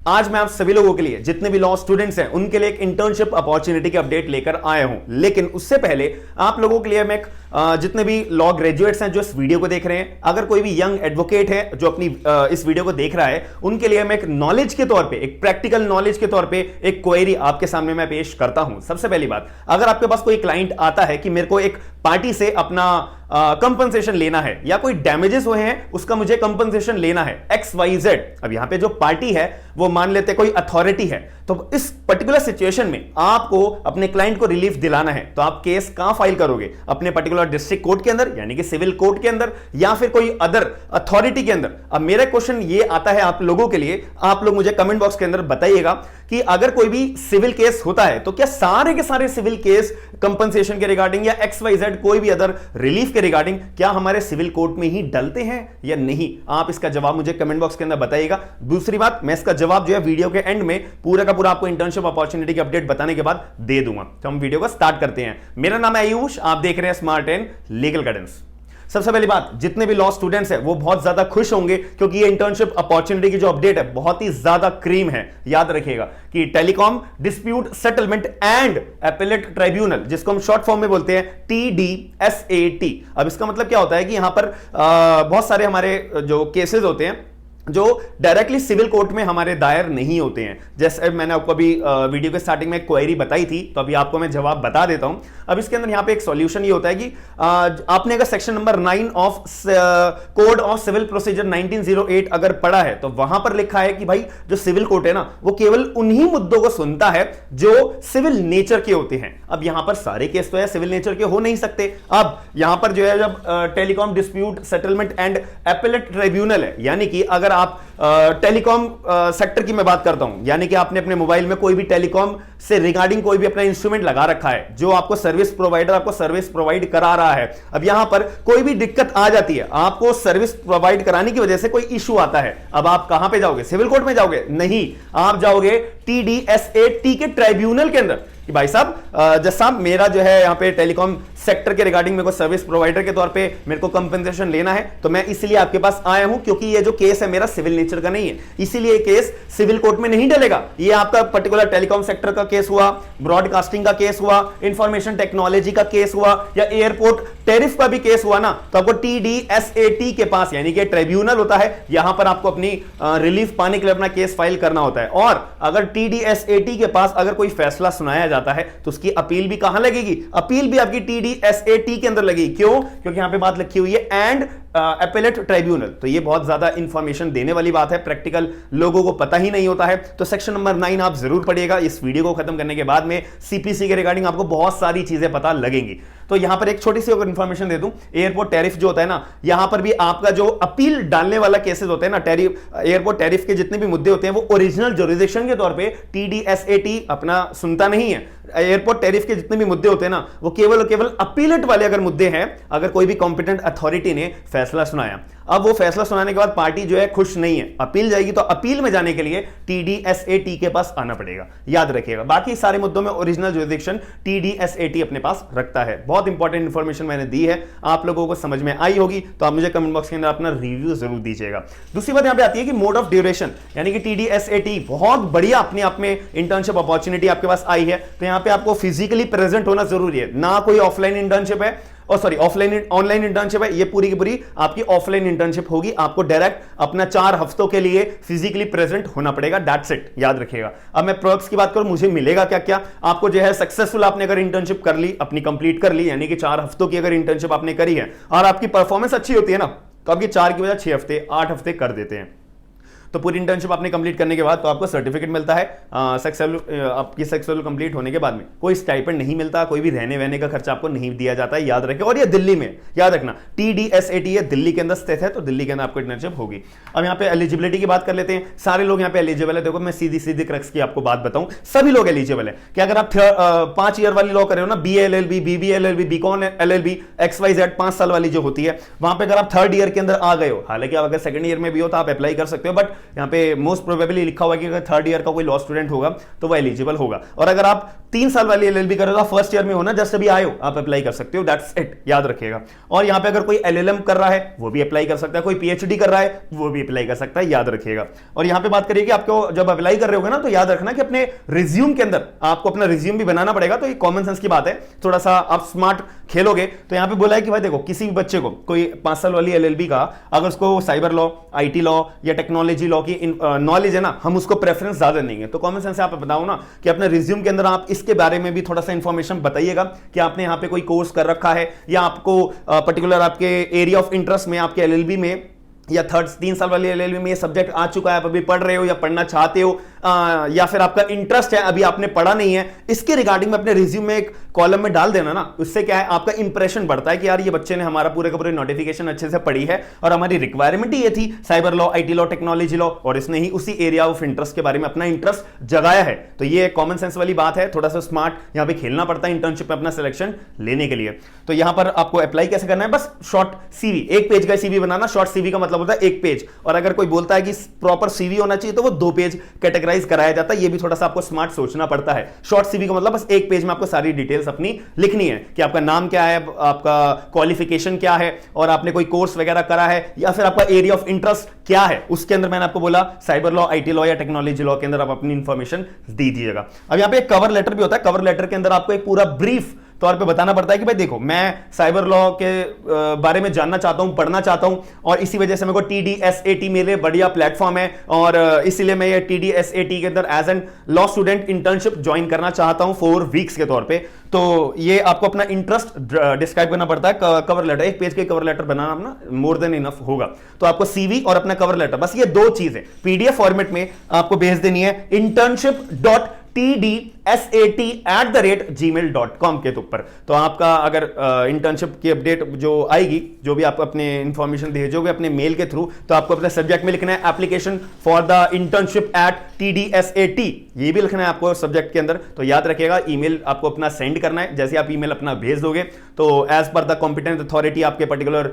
आज मैं आप सभी लोगों के लिए, जितने भी लॉ स्टूडेंट्स हैं, उनके लिए एक इंटर्नशिप अपॉर्चुनिटी की अपडेट लेकर आया हूं। लेकिन उससे पहले आप लोगों के लिए मैं जितने भी लॉ ग्रेजुएट्स हैं जो इस वीडियो को देख रहे हैं, अगर कोई भी यंग एडवोकेट है जो अपनी इस वीडियो को देख रहा है, उनके लिए मैं एक नॉलेज के तौर पे, एक प्रैक्टिकल नॉलेज के तौर पे एक क्वेरी आपके सामने मैं पेश करता हूं। सबसे पहली बात, अगर आपके पास कोई क्लाइंट आता है कि मेरे को एक पार्टी से अपना कंपनसेशन लेना है या कोई डैमेजेस हुए हैं उसका मुझे कंपनसेशन लेना है XYZ। अब यहां पे जो पार्टी है वो मान लेते कोई अथॉरिटी है, तो इस पर्टिकुलर सिचुएशन में आपको अपने क्लाइंट को रिलीफ दिलाना है, तो आप केस कहां फाइल करोगे? अपने पर्टिकुलर डिस्ट्रिक्ट कोर्ट के अंदर, यानी कि सिविल कोर्ट के अंदर, या फिर कोई अदर अथॉरिटी के अंदर। अब मेरा क्वेश्चन ये आता है आप लोगों के लिए, आप लोग मुझे कमेंट बॉक्स के अंदर बताइएगा कि अगर कोई भी सिविल केस होता है तो क्या सारे के सारे सिविल केस कंपनसेशन के रिगार्डिंग या XYZ कोई भी अदर रिलीफ के रिगार्डिंग क्या हमारे सिविल कोर्ट में ही डलते हैं या नहीं? आप इसका जवाब मुझे कमेंट बॉक्स के अंदर बताइएगा। दूसरी बात, मैं इसका जवाब जो है वीडियो के एंड में पूरा का पूरा आपको इंटर्नशिप अपॉर्चुनिटी की अपडेट बताने के बाद दे दूंगा। तो हम वीडियो को स्टार्ट करते हैं। मेरा नाम है आयुष, आप देख रहे हैं स्मार्ट एंड लीगल गाइडेंस। सबसे पहली बात, जितने भी लॉ स्टूडेंट्स हैं वो बहुत ज्यादा खुश होंगे क्योंकि ये इंटर्नशिप अपॉर्चुनिटी की जो अपडेट है बहुत ही ज्यादा क्रीम है। याद रखिएगा कि telecom dispute settlement and appellate tribunal, जिसको हम शॉर्ट फॉर्म में बोलते हैं TDSAT। अब इसका मतलब क्या होता है कि यहां पर बहुत सारे हमारे जो केसेस होते हैं जो डायरेक्टली सिविल कोर्ट में हमारे दायर नहीं होते हैं। जैसे मैंने आपको अभी वीडियो के स्टार्टिंग में क्वेरी बताई थी, तो अभी आपको मैं जवाब बता देता हूं। अब इसके अंदर यहां पे एक सॉल्यूशन ये होता है कि आपने अगर section number 9 of code of civil procedure 1908 अगर पढ़ा है, तो वहां पर लिखा है कि भाई जो सिविल कोर्ट है ना, वो केवल उन्हीं मुद्दों को सुनता है जो सिविल नेचर के होते हैं। अब यहां पर सारे केस तो है सिविल नेचर के हो नहीं सकते। अब यहां पर जो है, जब telecom dispute settlement and appellate tribunal है, यानी कि अगर आप टेलीकॉम सेक्टर की मैं बात करता हूं, यानी कि आपने अपने मोबाइल में कोई भी टेलीकॉम से रिगार्डिंग कोई भी अपना इंस्ट्रूमेंट लगा रखा है, जो आपको सर्विस प्रोवाइडर आपको सर्विस प्रोवाइड करा रहा है। अब यहां पर कोई भी दिक्कत आ जाती है, आपको सर्विस प्रोवाइड कराने की वजह से कोई इशू आता है, अब आप कहां पे जाओगे? सिविल कोर्ट में जाओगे? नहीं, आप जाओगे TDSAT के ट्राइब्यूनल के अंदर कि भाई साहब जज साहब, मेरा जो है यहाँ पे टेलीकॉम सेक्टर के रिगार्डिंग मेरे को सर्विस प्रोवाइडर के तौर पे मेरे को कंपनसेशन लेना है, तो मैं इसलिए आपके पास आया हूं क्योंकि ये जो केस है मेरा सिविल नेचर का नहीं है, इसीलिए ये केस सिविल कोर्ट में नहीं डलेगा। ये आपका पर्टिकुलर टेलीकॉम सेक्टर का केस हुआ, ब्रॉडकास्टिंग का केस हुआ, इंफॉर्मेशन टेक्नोलॉजी का केस हुआ, या एयरपोर्ट टैरिफ का भी केस हुआ ना, तो आपको TDSAT के पास, यानी कि ट्राइब्यूनल होता है, यहां पर आपको अपनी रिलीफ पाने के लिए अपना केस फाइल करना होता है। और अगर TDSAT के पास अगर कोई फैसला सुनाया जाता है तो उसकी अपील भी कहां लगेगी? अपील भी आपकी TDSAT के अंदर लगेगी। क्यों? क्योंकि यहां पे बात लिखी हुई है एंड एपेलेट ट्राइब्यूनल। तो ये बहुत ज्यादा इंफॉर्मेशन देने वाली बात है, प्रैक्टिकल लोगों को पता ही नहीं होता है। तो सेक्शन नंबर 9 आप जरूर पढ़िएगा। इस वीडियो को खत्म करने के बाद में CPC के रिगार्डिंग आपको बहुत सारी चीजें पता लगेंगी। तो यहां पर एक छोटी सी अगर इंफॉर्मेशन दे दूं, एयरपोर्ट टैरिफ जो होता है ना, यहां पर भी आपका जो अपील डालने वाला केसेस होते हैं ना, एयरपोर्ट टैरिफ के जितने भी मुद्दे होते हैं वो ओरिजिनल जुरिसडिक्शन के तौर पे TDSAT अपना सुनता नहीं है। एयरपोर्ट टैरिफ के जितने भी मुद्दे होते हैं ना, वो केवल अपीलेट वाले अगर मुद्दे हैं, अगर कोई भी कॉम्पिटेंट अथॉरिटी ने फैसला सुनाया, अब वो फैसला सुनाने के बाद पार्टी जो है खुश नहीं है, अपील जाएगी, तो अपील में जाने के लिए TDSAT के पास आना पड़ेगा। याद रखिएगा, बाकी सारे मुद्दों में ओरिजिनल जुरिसडिक्शन TDSAT अपने पास रखता है। बहुत इंपॉर्टेंट इंफॉर्मेशन मैंने दी है, आप लोगों को समझ में आई होगी, तो आप मुझे कमेंट बॉक्स के अंदर अपना रिव्यू जरूर दीजिएगा। दूसरी बात यहां पे आती है कि मोड ऑफ ड्यूरेशन, यानी कि TDSAT बहुत बढ़िया अपने आप में इंटर्नशिप अपॉर्चुनिटी आपके पास आई है, तो यहां पे आपको फिजिकली प्रेजेंट होना जरूरी है। ना कोई ऑफलाइन इंटर्नशिप है, ऑनलाइन इंटर्नशिप है, ये पूरी की पूरी आपकी ऑफलाइन इंटर्नशिप होगी। आपको डायरेक्ट अपना 4 हफ्तों के लिए फिजिकली प्रेजेंट होना पड़ेगा, दैट्स इट। याद रखिएगा। अब मैं पर्क्स की बात करूं, मुझे मिलेगा क्या क्या? आपको जो है सक्सेसफुल आपने अगर इंटर्नशिप कर ली, अपनी कंप्लीट कर ली, यानी कि 4 हफ्तों की अगर इंटर्नशिप आपने करी है और आपकी परफॉर्मेंस अच्छी होती है ना, तो आपकी 4 की वजह 6 हफ्ते 8 हफ्ते कर देते हैं। तो पूरी इंटर्नशिप आपने कंप्लीट करने के बाद तो आपको सर्टिफिकेट मिलता है। आपकी सक्सेसफुल कंप्लीट होने के बाद में कोई स्टाइपेंड नहीं मिलता, कोई भी रहने वहने का खर्चा आपको नहीं दिया जाता है, याद रखें। और ये दिल्ली में, याद रखना TDSAT ये दिल्ली के अंदर स्थित है, तो दिल्ली के अंदर आपको इंटर्नशिप होगी। अब यहाँ पे एलिजिबिलिटी की बात कर लेते हैं। सारे लोग यहाँ पे एलिजिबल है। देखो मैं सीधी क्रक्स की आपको बात बताऊं, सभी लोग एलिजिबल है कि अगर आप 5 ईयर वाली लॉ कर रहे हो ना, BA LLB, BB LLB, BCom LLB, XYZ 5 साल वाली जो होती है, वहां पे अगर आप 3rd ईयर के अंदर आ गए हो, हालांकि आप अगर 2nd ईयर में भी हो तो आप अप्लाई कर सकते हो, बट यहाँ पे मोस्ट प्रोबेबली लिखा हुआ है कि अगर थर्ड ईयर का कोई लॉ स्टूडेंट होगा तो वो एलिजिबल होगा। और अगर आप 3 साल वाली एलएलबी कर रहे हो, फर्स्ट ईयर में हो ना, जस्ट अभी आए हो, आप अप्लाई कर सकते हो, दैट्स इट, याद रखिएगा। और यहाँ पे अगर कोई एलएलएम कर रहा है वो भी अप्लाई कर सकता है, कोई पीएचडी कर रहा है वो भी अप्लाई कर सकता है, याद रखिएगा। और यहाँ पे बात करिए कि आपको जब अप्लाई कर रहे हो ना, तो याद रखना कि अपने रिज्यूम के अंदर आपको अपना रिज्यूम भी बनाना पड़ेगा। तो ये कॉमन सेंस की बात है, थोड़ा सा आप स्मार्ट खेलोगे तो यहाँ पे बोला है कि भाई देखो, किसी भी बच्चे को कोई 5 साल वाली एलएलबी का अगर उसको साइबर लॉ, आईटी लॉ या टेक्नोलॉजी लॉ की नॉलेज है ना, हम उसको प्रेफरेंस ज्यादा देंगे। तो कॉमन सेंस से आप बताओ ना कि अपने रिज्यूम के अंदर आप इसके बारे में भी थोड़ा सा इंफॉर्मेशन बताइएगा कि आपने यहाँ पे कोई कोर्स कर रखा है या आपको पर्टिकुलर आपके एरिया ऑफ इंटरेस्ट में, आपके एलएलबी में या 3 साल वाली एलएलबी में ये सब्जेक्ट आ चुका है, आप अभी पढ़ रहे हो या पढ़ना चाहते हो, या फिर आपका इंटरेस्ट है, अभी आपने पढ़ा नहीं है, इसके रिगार्डिंग में अपने रिज्यूम में एक कॉलम में डाल देना ना। उससे क्या है, आपका इंप्रेशन बढ़ता है कि यार ये बच्चे ने हमारा पूरे का पूरे नोटिफिकेशन अच्छे से पढ़ी है और हमारी रिक्वायरमेंट ही ये थी, cyber law, IT law, technology law, और इसने ही उसी एरिया ऑफ इंटरेस्ट के बारे में अपना इंटरेस्ट जगाया है। तो ये कॉमन सेंस वाली बात है, थोड़ा सा स्मार्ट यहाँ पे खेलना पड़ता है इंटर्नशिप में अपना सिलेक्शन लेने के लिए। तो यहां पर आपको अप्लाई कैसे करना है, बस शॉर्ट सीवी, 1 पेज का सीवी बनाना। शॉर्ट सीवी का मतलब होता है 1 पेज, और अगर कोई बोलता है कि प्रॉपर सीवी होना चाहिए तो वो 2 पेज कैटेगराइज कराया जाता है। ये भी थोड़ा सा आपको स्मार्ट सोचना पड़ता है। शॉर्ट सीवी का मतलब बस 1 पेज में आपको सारी डिटेल्स अपनी लिखनी है कि आपका नाम क्या है, आपका क्वालिफिकेशन क्या है, और आपने कोई कोर्स वगैरह करा है, या फिर आपका एरिया ऑफ इंटरेस्ट क्या है। उसके अंदर मैंने आपको बोला साइबर लॉ, आईटी लॉ या टेक्नोलॉजी लॉ के अंदर आप अपनी इंफॉर्मेशन दे दीजिएगा। अब यहां पे एक कवर लेटर भी होता है। कवर लेटर के अंदर आपको एक पूरा ब्रीफ तौर पे बताना पड़ता है कि भाई देखो, मैं साइबर लॉ के बारे में जानना चाहता हूं, पढ़ना चाहता हूं, और इसी वजह से मेरे को TDSAT मेरे बढ़िया प्लेटफॉर्म है, और इसीलिए मैं ये TDSAT के अंदर as an law student internship join करना चाहता हूं 4 वीक्स के तौर पे। तो ये आपको अपना इंटरेस्ट डिस्क्राइब करना पड़ता है। कवर लेटर, 1 पेज के कवर लेटर बनाना अपना मोर देन इनफ होगा। तो आपको सीवी और अपना कवर लेटर, बस ये 2 चीजें PDF फॉर्मेट में आपको भेज देनी है internship.tdsat@gmail.com के ऊपर। तो आपका अगर इंटर्नशिप की अपडेट जो आएगी, जो भी आप अपने इंफॉर्मेशन भेजोगे अपने मेल के थ्रू, तो आपको अपने सब्जेक्ट में लिखना है application for the internship at TDSAT, ये भी लिखना है आपको सब्जेक्ट के अंदर। तो याद रखिएगा, ईमेल आपको अपना सेंड करना है। जैसे आप ईमेल अपना भेज दोगे तो as per the competent authority आपके पर्टिकुलर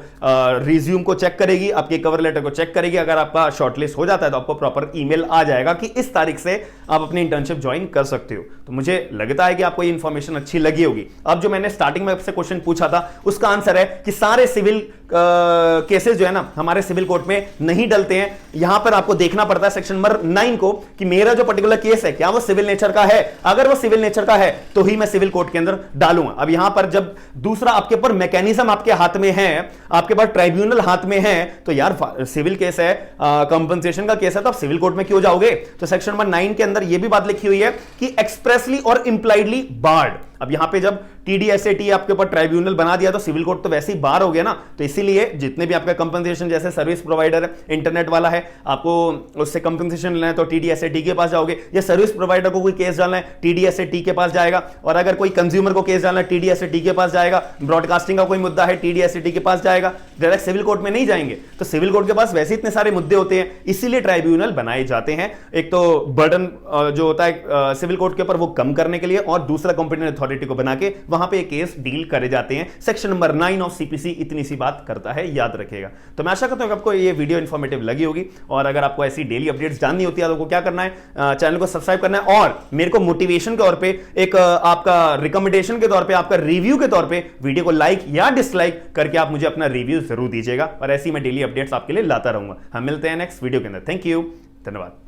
रिज्यूम को चेक करेगी, आपके कवर लेटर को चेक करेगी। अगर आपका शॉर्टलिस्ट हो जाता है तो आपको प्रॉपर ईमेल आ जाएगा कि इस तारीख से आप अपनी इंटर्नशिप ज्वाइन कर सकते हो। तो मुझे लगता है कि आपको ये इंफॉर्मेशन अच्छी लगी होगी। अब जो मैंने स्टार्टिंग में आपसे क्वेश्चन पूछा था उसका आंसर है कि सारे सिविल केसेस जो है ना हमारे सिविल कोर्ट में नहीं डलते हैं। यहां पर आपको देखना पड़ता है सेक्शन नंबर 9 को कि मेरा जो पर्टिकुलर केस है क्या वो सिविल नेचर का है। अगर वो सिविल नेचर का है तो ही मैं सिविल कोर्ट के अंदर डालूंगा। अब यहां पर जब दूसरा आपके ऊपर मैकेनिज्म आपके हाथ में है, आपके पास ट्राइब्यूनल हाथ में है, तो यार सिविल केस है, कंपनसेशन का केस है, तो आप सिविल कोर्ट में क्यों जाओगे। तो सेक्शन नंबर 9 के अंदर यह भी बात लिखी हुई है कि एक्सप्रेसली और इंप्लाइडली बार्ड। अब यहां पे जब TDSAT आपके ऊपर ट्राइब्यूनल बना दिया तो सिविल कोर्ट तो वैसे ही बाहर हो गया ना। तो इसीलिए जितने भी आपका कंपनसेशन, जैसे सर्विस प्रोवाइडर इंटरनेट वाला है, आपको उससे कंपनसेशन लेना है तो TDSAT के पास जाओगे, या सर्विस प्रोवाइडर को कोई केस डालना है TDSAT के पास जाएगा, और अगर कोई कंज्यूमर को केस डालना है TDSAT के पास जाएगा, ब्रॉडकास्टिंग का कोई मुद्दा है TDSAT के पास जाएगा, डायरेक्ट सिविल कोर्ट में नहीं जाएंगे। तो सिविल कोर्ट के पास वैसे इतने सारे मुद्दे होते हैं, इसीलिए ट्राइब्यूनल बनाए जाते हैं। एक तो बर्डन जो होता है सिविल कोर्ट के ऊपर वो कम करने के लिए, और दूसरा कॉम्पिटेंट अथॉरिटी को बना के वहां पे केस डील करे जाते हैं। सेक्शन नंबर 9 ऑफ CPC इतनी सी बात करता है, याद रखिएगा। तो मैं आशा करता हूं कि आपको ये वीडियो इंफॉर्मेटिव लगी होगी, और अगर आपको ऐसी डेली अपडेट्स जाननी होती है तो आपको क्या करना है, चैनल को सब्सक्राइब करना है, और मेरे को मोटिवेशन के तौर पे एक आपका रिकमेंडेशन के तौर पे, आपका रिव्यू के तौर पे वीडियो को लाइक या डिसलाइक करके आप मुझे अपना रिव्यू जरूर दीजिएगा। और ऐसी मैं डेली अपडेट्स आपके लिए लाता रहूंगा। हम मिलते हैं नेक्स्ट वीडियो के अंदर। थैंक यू, धन्यवाद।